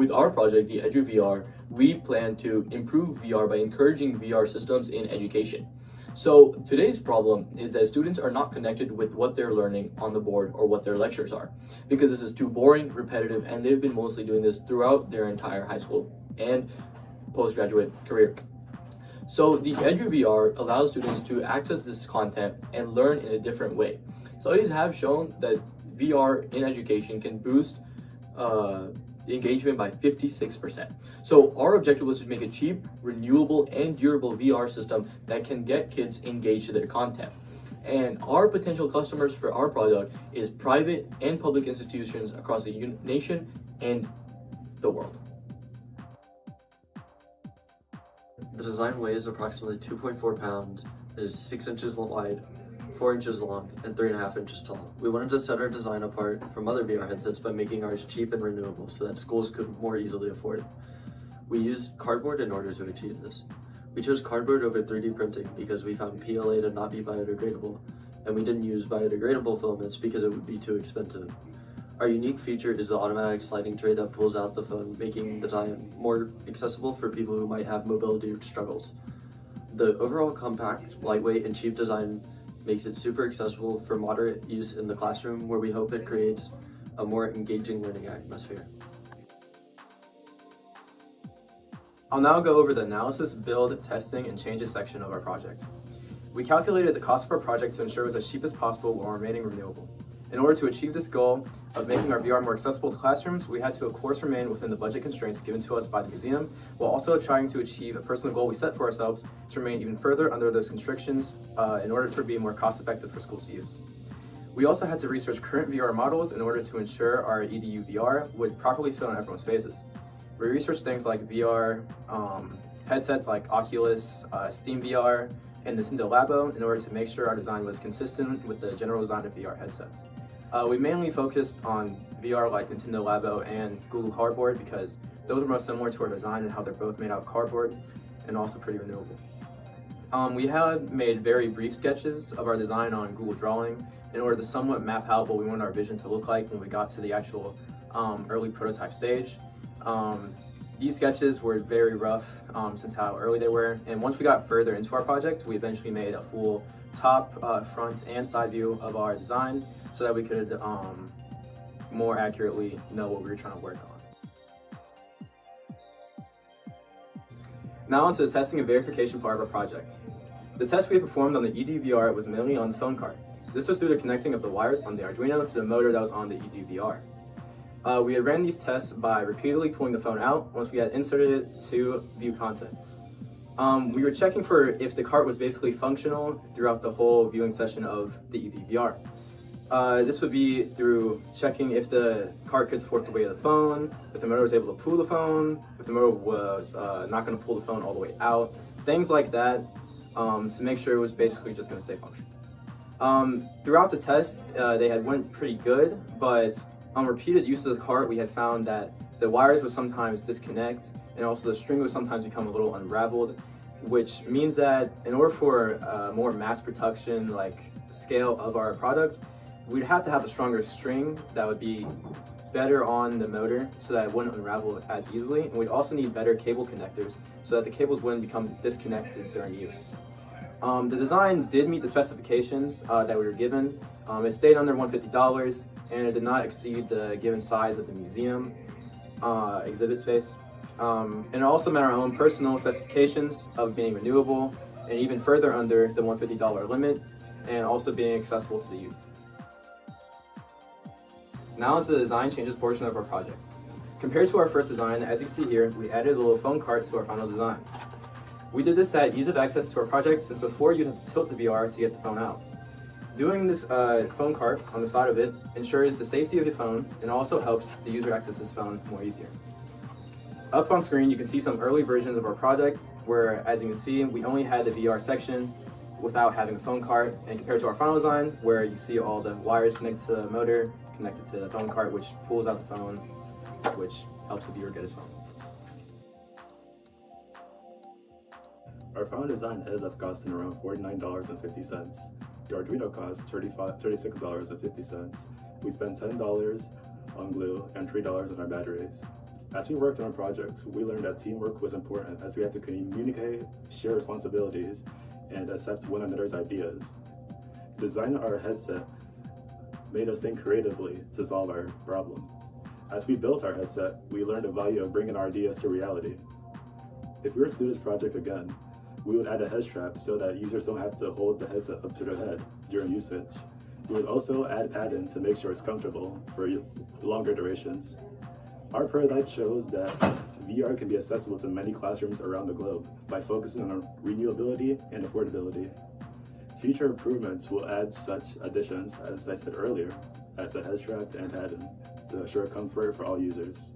With our project, the EDUVR, we plan to improve VR by encouraging VR systems in education. So today's problem is that students are not connected with what they're learning on the board or what their lectures are, because this is too boring, repetitive, and they've been mostly doing this throughout their entire high school and postgraduate career. So the EDUVR allows students to access this content and learn in a different way. Studies have shown that VR in education can boost engagement by 56%. So our objective was to make a cheap, renewable, and durable VR system that can get kids engaged to their content. And our potential customers for our product is private and public institutions across the nation and the world. The design weighs approximately 2.4 pounds, it is 6 inches wide, 4 inches long, and 3.5 inches tall. We wanted to set our design apart from other VR headsets by making ours cheap and renewable so that schools could more easily afford it. We used cardboard in order to achieve this. We chose cardboard over 3D printing because we found PLA to not be biodegradable, and we didn't use biodegradable filaments because it would be too expensive. Our unique feature is the automatic sliding tray that pulls out the phone, making the design more accessible for people who might have mobility struggles. The overall compact, lightweight, and cheap design makes it super accessible for moderate use in the classroom, where we hope it creates a more engaging learning atmosphere. I'll now go over the analysis, build, testing, and changes section of our project. We calculated the cost of our project to ensure it was as cheap as possible while remaining renewable. In order to achieve this goal of making our VR more accessible to classrooms, we had to, of course, remain within the budget constraints given to us by the museum, while also trying to achieve a personal goal we set for ourselves to remain even further under those constrictions in order for it to be more cost-effective for schools to use. We also had to research current VR models in order to ensure our EDUVR would properly fit on everyone's faces. We researched things like VR headsets like Oculus, Steam VR, and Nintendo Labo in order to make sure our design was consistent with the general design of VR headsets. We mainly focused on VR like Nintendo Labo and Google Cardboard because those are most similar to our design and how they're both made out of cardboard and also pretty renewable. We had made very brief sketches of our design on Google Drawing in order to somewhat map out what we wanted our vision to look like when we got to the actual early prototype stage. These sketches were very rough since how early they were, and once we got further into our project, we eventually made a full top, front, and side view of our design so that we could more accurately know what we were trying to work on. Now onto the testing and verification part of our project. The test we had performed on the EDUVR was mainly on the phone card. This was through the connecting of the wires on the Arduino to the motor that was on the EDUVR. We had ran these tests by repeatedly pulling the phone out once we had inserted it to view content. We were checking for if the cart was basically functional throughout the whole viewing session of the EDUVR. This would be through checking if the cart could support the weight of the phone, if the motor was able to pull the phone, if the motor was not going to pull the phone all the way out, things like that to make sure it was basically just going to stay functional. Throughout the test, they had went pretty good, but on repeated use of the cart, we had found that the wires would sometimes disconnect and also the string would sometimes become a little unraveled, which means that in order for more mass production, like scale of our products, we'd have to have a stronger string that would be better on the motor so that it wouldn't unravel as easily. And we'd also need better cable connectors so that the cables wouldn't become disconnected during use. The design did meet the specifications that we were given. It stayed under $150 and it did not exceed the given size of the museum exhibit space. And it also met our own personal specifications of being renewable and even further under the $150 limit and also being accessible to the youth. Now into the design changes portion of our project. Compared to our first design, as you can see here, we added a little phone cart to our final design. We did this to add ease of access to our project since before you'd have to tilt the VR to get the phone out. Doing this phone cart on the side of it ensures the safety of your phone and also helps the user access this phone more easier. Up on screen you can see some early versions of our project where, as you can see, we only had the VR section without having a phone cart, and compared to our final design where you see all the wires connected to the motor, connected to the phone cart, which pulls out the phone, which helps the viewer get his phone. Our final design ended up costing around $49.50. The Arduino cost $36.50. We spent $10 on glue and $3 on our batteries. As we worked on our project, we learned that teamwork was important as we had to communicate, share responsibilities, and accept one another's ideas. Designing our headset made us think creatively to solve our problem. As we built our headset, we learned the value of bringing our ideas to reality. If we were to do this project again, we would add a head strap so that users don't have to hold the headset up to their head during usage. We would also add padding to make sure it's comfortable for longer durations. Our prototype shows that VR can be accessible to many classrooms around the globe by focusing on renewability and affordability. Future improvements will add such additions, as I said earlier, as a head strap and padding to assure comfort for all users.